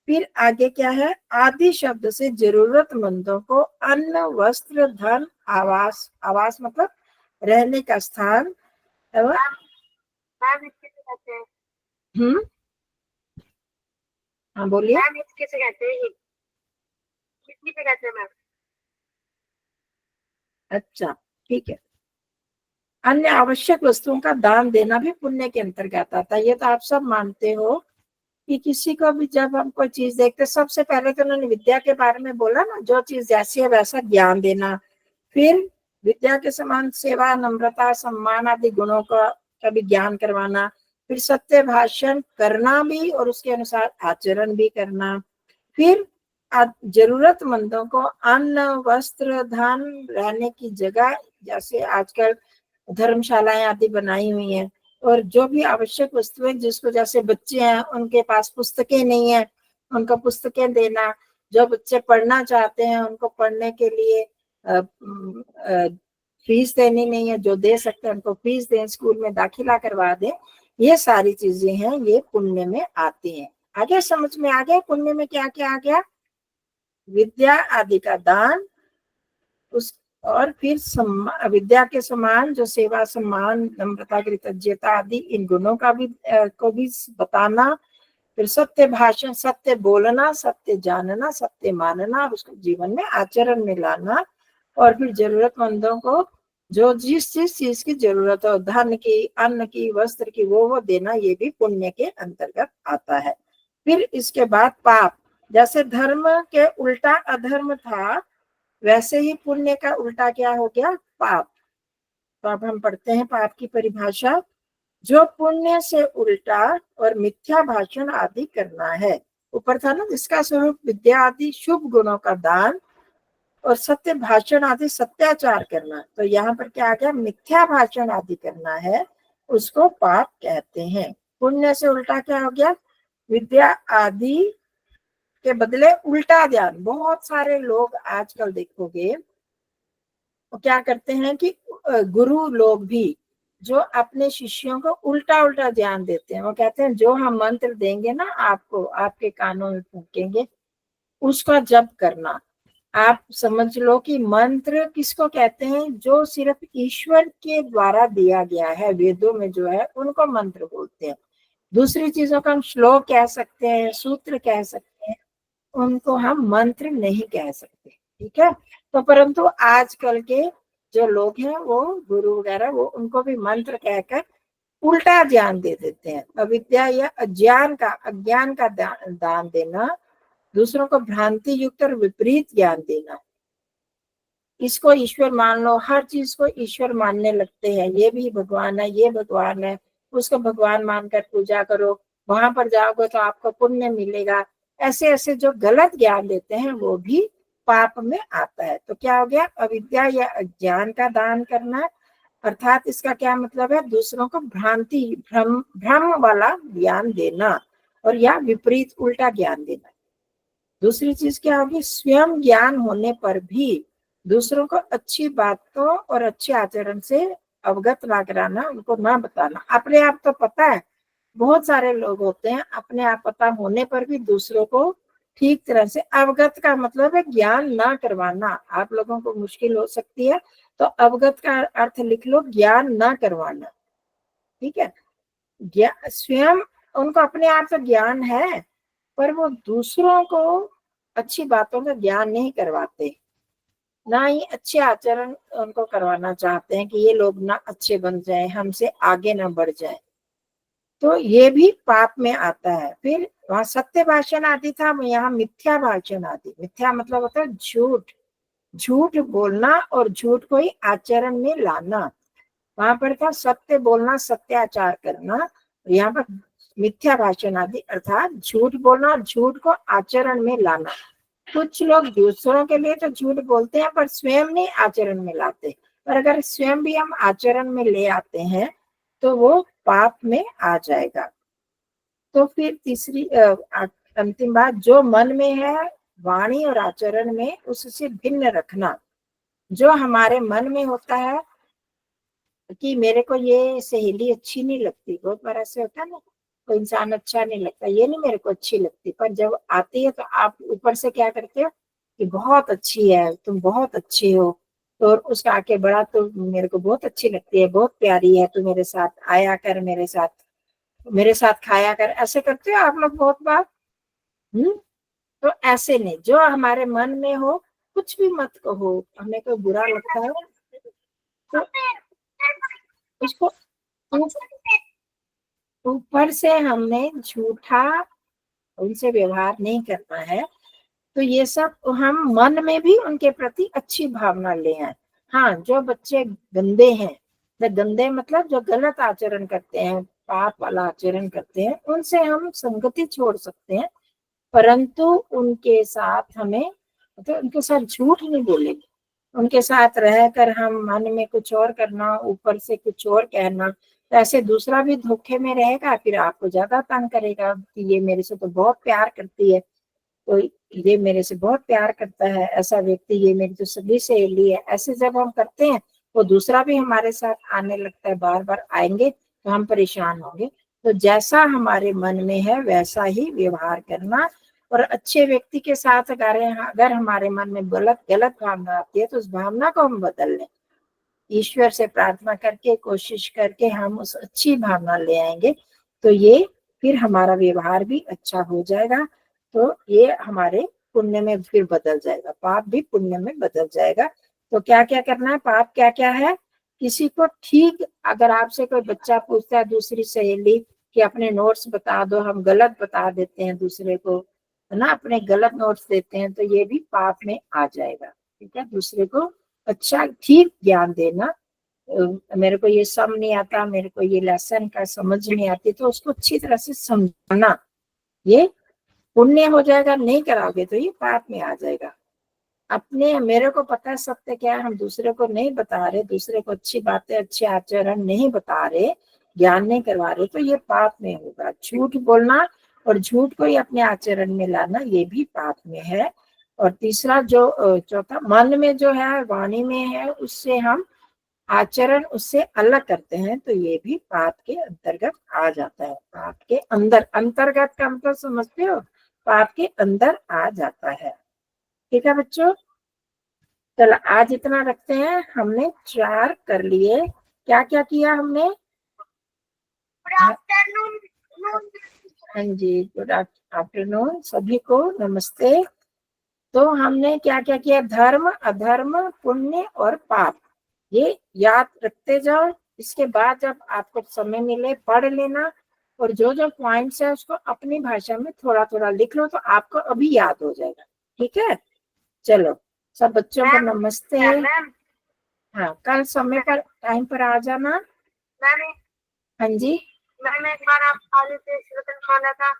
फिर आगे क्या है, आदि शब्द से जरूरतमंदों को अन्न, वस्त्र, धन, आवास, आवास मतलब रहने का स्थान, मैम इसके से कहते हैं, हाँ बोलिए। मैम इसके से कहते हैं, कितनी पे कहते हैं मैम। अच्छा, ठीक है। अन्य आवश्यक वस्तुओं का दान देना भी पुण्य के अंतर्गत आता है। ये तो आप सब मानते हो कि किसी को भी जब हम कोई चीज देखते, सबसे पहले तो उन्होंने विद्या के बारे में बोला ना, जो चीज जैसी है वैसा ज्ञान देना। फिर विद्या के समान सेवा, नम्रता, सम्मान आदि गुणों का का भी ज्ञान करवाना, फिर सत्य भाषण करना भी और उसके अनुसार आचरण भी करना, फिर जरूरतमंदों को अन्न वस्त्र धन रहने की जगह, जैसे आजकल धर्मशालाएं आदि बनाई हुई हैं, और जो भी आवश्यक वस्तुएं, जिसको जैसे बच्चे हैं उनके पास पुस्तकें नहीं है, उनको पुस्तकें देना, जो बच्चे पढ़ना चाहते हैं उनको पढ़ने के लिए फीस देनी नहीं है, जो दे सकते हैं उनको फीस दें, स्कूल में दाखिला करवा दें, ये सारी चीजें हैं, ये पुण्य में आती हैं। आगे समझ में आ गया पुण्य में क्या क्या आ गया? विद्या आदि का दान, उस और फिर विद्या के समान जो सेवा सम्मान नम्रता कृतज्ञता आदि इन गुणों का भी को भी बताना, फिर सत्य भाषण, सत्य बोलना, सत्य जानना, सत्य मानना, उसको जीवन में आचरण में लाना, और फिर जरूरतमंदों को जो जिस चीज की जरूरत हो, धन की, अन्न की, वस्त्र की, वो देना, ये भी पुण्य के अंतर्गत आता है। फिर इसके बाद पाप, जैसे धर्म के उल्टा अधर्म था, वैसे ही पुण्य का उल्टा क्या हो गया? पाप। तो अब हम पढ़ते हैं पाप की परिभाषा। जो पुण्य से उल्टा और मिथ्या भाषण आदि करना है, ऊपर था ना, इसका स्वरूप विद्या आदि शुभ गुणों का दान और सत्य भाषण आदि सत्याचार करना, तो यहाँ पर क्या आ गया? मिथ्या भाषण आदि करना है, उसको पाप कहते हैं। पुण्य से उल्टा क्या हो गया? विद्या आदि के बदले उल्टा ज्ञान। बहुत सारे लोग आजकल देखोगे वो क्या करते हैं कि गुरु लोग भी जो अपने शिष्यों को उल्टा उल्टा ज्ञान देते हैं, वो कहते हैं जो हम मंत्र देंगे ना आपको, आपके कानों में फूकेंगे, उसका जप करना। आप समझ लो कि मंत्र किसको कहते हैं? जो सिर्फ ईश्वर के द्वारा दिया गया है, वेदों में जो है उनको मंत्र बोलते हैं। दूसरी चीजों का हम श्लोक कह सकते हैं, सूत्र कह सकते हैं, उनको हम मंत्र नहीं कह सकते, ठीक है। तो परंतु आजकल के जो लोग हैं वो गुरु वगैरह, वो उनको भी मंत्र कहकर उल्टा ज्ञान दे देते हैं। अविद्या या अज्ञान का दान देना, दूसरों को भ्रांति युक्त और विपरीत ज्ञान देना, इसको ईश्वर मान लो, हर चीज को ईश्वर मानने लगते हैं, ये भी भगवान है, ये भगवान है, उसको भगवान मानकर पूजा करो, वहां पर जाओगे तो आपको पुण्य मिलेगा। ऐसे ऐसे जो गलत ज्ञान देते हैं वो भी पाप में आता है। तो क्या हो गया? अविद्या या अज्ञान का दान करना, अर्थात इसका क्या मतलब है? दूसरों को भ्रांति भ्रम वाला ज्ञान देना, और या विपरीत उल्टा ज्ञान देना। दूसरी चीज क्या होगी? स्वयं ज्ञान होने पर भी दूसरों को अच्छी बातों और अच्छे आचरण से अवगत ना कराना, उनको ना बताना। अपने आप तो पता है, बहुत सारे लोग होते हैं अपने आप पता होने पर भी दूसरों को ठीक तरह से अवगत, का मतलब है ज्ञान ना करवाना। आप लोगों को मुश्किल हो सकती है, तो अवगत का अर्थ लिख लो, ज्ञान ना करवाना, ठीक है। स्वयं उनको अपने आप तो ज्ञान है, पर वो दूसरों को अच्छी बातों का ज्ञान नहीं करवाते, ना ही अच्छे आचरण उनको करवाना चाहते हैं कि ये लोग ना अच्छे बन जाए, हमसे आगे ना बढ़ जाए, तो ये भी पाप में आता है। फिर वहां सत्य भाषण आदि था, यहाँ मिथ्या भाषण आदि। मिथ्या मतलब होता है झूठ, झूठ बोलना और झूठ को ही आचरण में लाना। वहां पर था सत्य बोलना, सत्याचार करना, यहाँ पर मिथ्या भाषण आदि अर्थात झूठ बोलना, झूठ को आचरण में लाना। कुछ लोग दूसरों के लिए तो झूठ बोलते हैं पर स्वयं नहीं आचरण में लाते, पर अगर स्वयं भी हम आचरण में ले आते हैं तो वो पाप में आ जाएगा। तो फिर तीसरी अंतिम बात, जो मन में है वाणी और आचरण में उससे भिन्न रखना। जो हमारे मन में होता है कि मेरे को ये सहेली अच्छी नहीं लगती, बहुत बार ऐसे होता है ना, कोई इंसान अच्छा नहीं लगता, ये नहीं मेरे को अच्छी लगती, पर जब आती है तो आप ऊपर से क्या करते हो कि बहुत अच्छी है, तुम बहुत अच्छी हो, तो उसका आके बड़ा, तो मेरे को बहुत अच्छी लगती है, बहुत प्यारी है, तू मेरे साथ आया कर, मेरे साथ खाया कर, ऐसे करते हो आप लोग बहुत बार। तो ऐसे नहीं, जो हमारे मन में हो कुछ भी मत कहो, हमें कोई बुरा लगता है तो उसको ऊपर से हमने झूठा उनसे व्यवहार नहीं करना है। तो ये सब हम मन में भी उनके प्रति अच्छी भावना ले आए। हाँ, जो बच्चे गंदे हैं, गंदे मतलब जो गलत आचरण करते हैं, पाप वाला आचरण करते हैं, उनसे हम संगति छोड़ सकते हैं, परंतु उनके साथ हमें तो उनके साथ झूठ नहीं बोलेंगे। उनके साथ रहकर हम मन में कुछ और करना, ऊपर से कुछ और कहना, तो ऐसे दूसरा भी धोखे में रहेगा, फिर आपको ज्यादा तंग करेगा कि ये मेरे से तो बहुत प्यार करती है, तो ये मेरे से बहुत प्यार करता है, ऐसा व्यक्ति, ये मेरी तो सगी सहेली है। ऐसे जब हम करते हैं तो दूसरा भी हमारे साथ आने लगता है, बार बार आएंगे तो हम परेशान होंगे। तो जैसा हमारे मन में है वैसा ही व्यवहार करना, और अच्छे व्यक्ति के साथ अगर हमारे मन में गलत भावना आती है तो उस भावना को हम बदल लें, ईश्वर से प्रार्थना करके, कोशिश करके हम उस अच्छी भावना ले आएंगे, तो ये फिर हमारा व्यवहार भी अच्छा हो जाएगा, तो ये हमारे पुण्य में फिर बदल जाएगा, पाप भी पुण्य में बदल जाएगा। तो क्या क्या करना है, पाप क्या क्या है, किसी को ठीक, अगर आपसे कोई बच्चा पूछता है, दूसरी सहेली कि अपने नोट्स बता दो, हम गलत बता देते हैं दूसरे को, है ना, अपने गलत नोट्स देते हैं, तो ये भी पाप में आ जाएगा। ठीक है, दूसरे को अच्छा ठीक ज्ञान देना, मेरे को ये सम नहीं आता, मेरे को ये लेसन का समझ नहीं आती, तो उसको अच्छी तरह से समझाना, ये पुण्य हो जाएगा। नहीं कराओगे तो ये पाप में आ जाएगा। अपने, मेरे को पता है सत्य क्या है, हम दूसरे को नहीं बता रहे, दूसरे को अच्छी बातें, अच्छे आचरण नहीं बता रहे, ज्ञान नहीं करवा रहे, तो ये पाप में होगा। झूठ बोलना और झूठ को ही अपने आचरण में लाना, ये भी पाप में है। और तीसरा जो चौथा, मन में जो है, वाणी में है, उससे हम आचरण उससे अलग करते हैं, तो ये भी पाप के अंतर्गत आ जाता है। पाप के अंदर, अंतर्गत का मतलब समझते हो, पाप के अंदर आ जाता है। ठीक है बच्चों, चलो आज इतना रखते हैं, हमने 4 कर लिए। क्या क्या किया हमने? हाँ जी, गुड आफ्टरनून सभी को, नमस्ते। तो हमने क्या क्या किया, धर्म, अधर्म, पुण्य और पाप, ये याद रखते जाओ। इसके बाद जब आपको समय मिले पढ़ लेना, और जो जो पॉइंट्स है उसको अपनी भाषा में थोड़ा थोड़ा लिख लो, तो आपको अभी याद हो जाएगा। ठीक है, चलो सब बच्चों को नमस्ते। हाँ, कल समय पर टाइम पर आ जाना। हाँ जी मैम, एक बार आप आलू से रत्नमाला का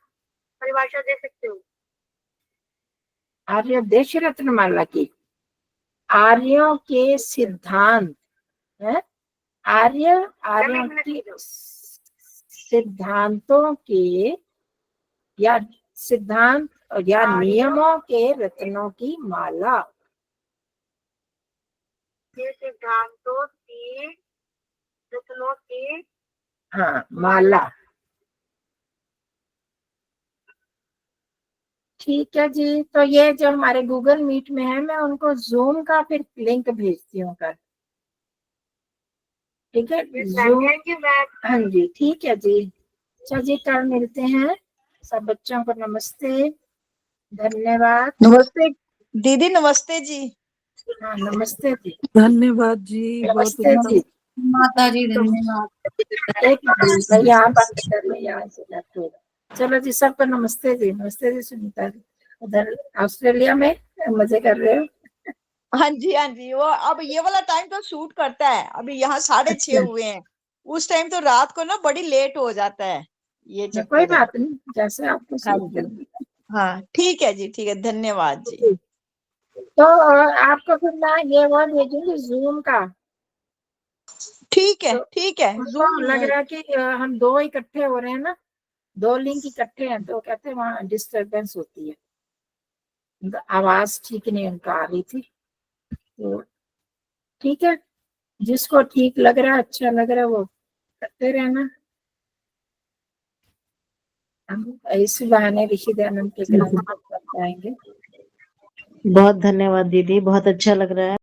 परिभाषा दे सकते हो? आर्य देश रत्नमाला की, आर्यों के सिद्धांत है, आर्यों की सिद्धांतों के, या सिद्धांत या नियमों के रत्नों की माला। ये सिद्धांतों की रत्नों की, हाँ, माला। ठीक है जी, तो ये जो हमारे गूगल मीट में है, मैं उनको जूम का फिर लिंक भेजती हूँ कल। ठीक है, जूम। हाँ जी, ठीक है जी, अच्छा जी, कल मिलते हैं। सब बच्चों को नमस्ते, धन्यवाद। नमस्ते दीदी, नमस्ते जी। हाँ, नमस्ते जी, धन्यवाद जी, बहुत नमस्ते जी। माता जी धन्यवाद। एक मिनट, यहाँ बंद कर ले, यहाँ से लेफ्ट होगा। चलो जी, सबको नमस्ते जी, नमस्ते जी। सुनीता जी उधर ऑस्ट्रेलिया में मजे कर रहे हो? हाँ जी, हाँ जी, वो अब ये वाला टाइम तो शूट करता है, अभी यहाँ 6:30 अच्छा। हुए हैं, उस टाइम तो रात को ना बड़ी लेट हो जाता है, ये कोई चक्कर है। बात नहीं, जैसे आपको हाँ सूट जी, करे। हाँ ठीक है जी, ठीक है, धन्यवाद जी। तो आपको फिर मैं ये वो भेजूंगी जूम का। ठीक है, तो ठीक है, उनको जूम लग रहा है कि हम 2 इकट्ठे हो रहे हैं ना, 2 लिंक इकट्ठे हैं, तो कहते हैं वहाँ डिस्टरबेंस होती है, आवाज ठीक नहीं उनका आ रही थी। तो ठीक है, जिसको ठीक लग रहा है, अच्छा लग रहा है, वो करते रहना। हम इसी बहाने ऋषि दयानंद के ग्रंथ पढ़ पाएंगे। बहुत धन्यवाद दीदी, बहुत अच्छा लग रहा है।